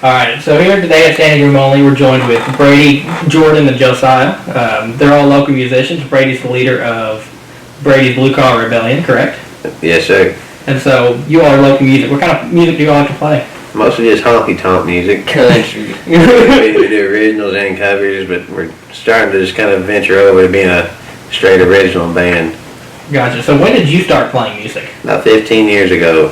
All right, so here today at Standing Room Only, we're joined with Brady, Jordan, and Josiah. They're all local musicians. Brady's the leader of Brady's Blue Collar Rebellion, correct? Yes, sir. And so you all are local music. What kind of music do you all like to play? Mostly just honky-tonk music. Country. we do originals and covers, but we're starting to just kind of venture over to being a straight original band. Gotcha. So when did you start playing music? About 15 years ago.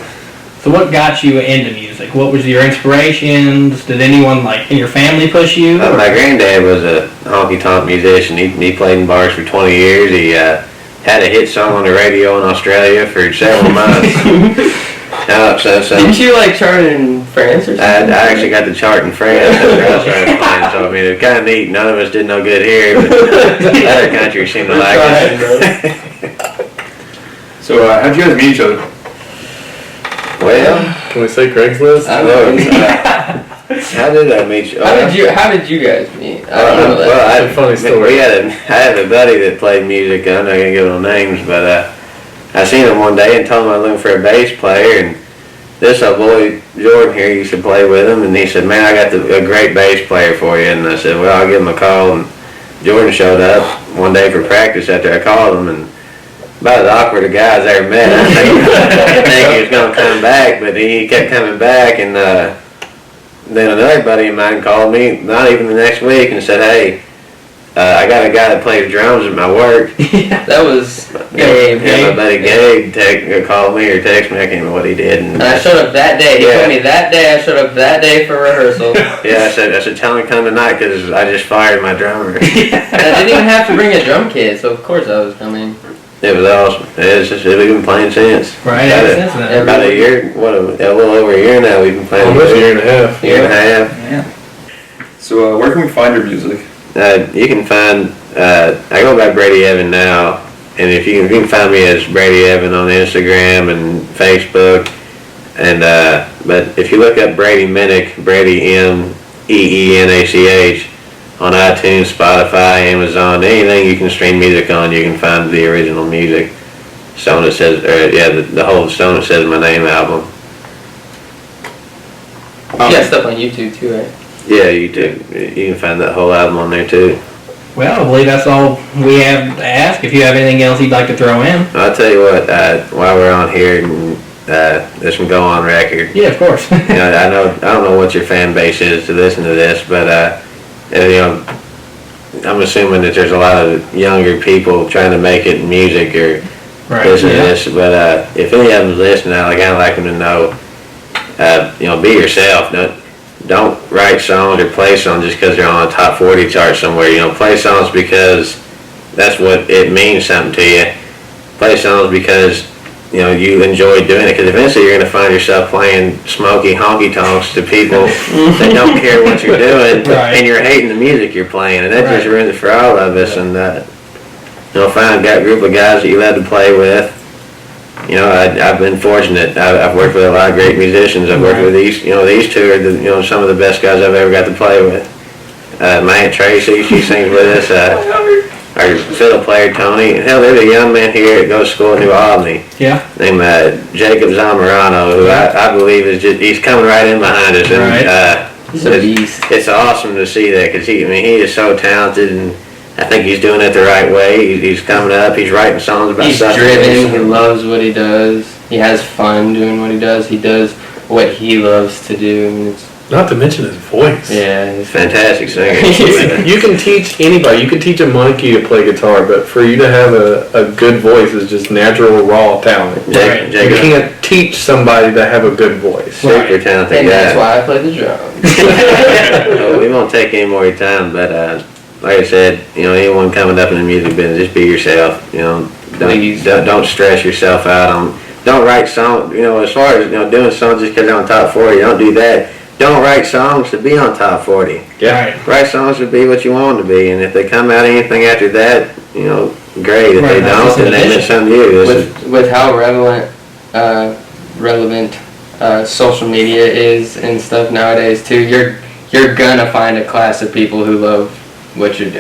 So what got you into music? What was your inspirations? Did anyone in your family push you? My granddad was a honky-tonk musician. He played in bars for 20 years. He had a hit song on the radio in Australia for several months. Didn't you chart in France or something? I actually got the chart in France after I started playing, so I mean, it was kind of neat. None of us did no good here, but other countries seemed to like it. So, how'd you guys meet each other? Well, can we say Craigslist? How did I meet you? How did you guys meet? I don't know that. Well, It's a funny story. I had a buddy that played music. I'm not gonna give no names, but I seen him one day and told him I was looking for a bass player, and this old boy Jordan here used to play with him, and he said, "Man, I got a great bass player for you." And I said, "Well, I'll give him a call." And Jordan showed up one day for practice after I called him, and about as awkward a guy as I ever met. I think he was gonna come back, but he kept coming back, and then another buddy of mine called me, not even the next week, and said, "Hey, I got a guy that plays drums at my work." That was Gabe. Yeah, my buddy Gabe called me or texted me. I can't remember what he did. And I showed up that day. He told me that day. I showed up that day for rehearsal. Yeah, I said, tell him to come tonight because I just fired my drummer. And I didn't even have to bring a drum kit, so of course I was coming. It was awesome. We've been playing since. Right, ever since then. About a year, a little over a year now we've been playing. Almost a year and a half. Year and a half. Yeah. So, where can we find your music? You can find, I go by Brady Evan now, and you can find me as Brady Evan on Instagram and Facebook, and but if you look up Brady Menach, Brady Meenach, on iTunes, Spotify, Amazon, anything you can stream music on, you can find the original music. Stone It Says, the whole Stone It Says My Name album. You got stuff on YouTube too, right? Yeah, you can find that whole album on there too. Well, I believe that's all we have to ask. If you have anything else you'd like to throw in. I'll tell you what, while we're on here, this can go on record. Yeah, of course. I don't know what your fan base is to listen to this, but I'm assuming that there's a lot of younger people trying to make it in music or listen to this. But if any of them's listening, I'd like them to know, be yourself. Don't write songs or play songs just because they're on a top 40 chart somewhere. Play songs because that's what it means something to you. Play songs because you enjoy doing it, because eventually you're going to find yourself playing smoky honky-tonks to people that don't care what you're doing, and you're hating the music you're playing, and that just ruins it for all of us. And find a group of guys that you love to play with. I've been fortunate. I've worked with a lot of great musicians. I've worked with these two are some of the best guys I've ever got to play with. My Aunt Tracy, she sings with us. Our fiddle player Tony. Hell, there's a young man here that goes to school in New Albany. Yeah. Named Jacob Zamorano, who I believe he's coming right in behind us. And He's a beast. It's awesome to see that, because he is so talented, and I think he's doing it the right way. He's coming up. He's writing songs about stuff. He's driven. He loves what he does. He has fun doing what he does. He does what he loves to do. Not to mention his voice. Yeah, he's fantastic singer. You can teach anybody. You can teach a monkey to play guitar, but for you to have a good voice is just natural, raw talent. Jacob, you can't teach somebody to have a good voice. Super talented and guy. that's why I play the drums. We won't take any more of your time, but like I said, anyone coming up in the music business, just be yourself. Don't stress yourself out. Don't write songs. As far as doing songs just because they're on top 40, don't do that. Don't write songs to be on top 40. Yeah. Write songs to be what you want them to be, and if they come out anything after that, great. If they don't, then they meant something to you. With how relevant social media is and stuff nowadays too, you're gonna find a class of people who love what you're doing.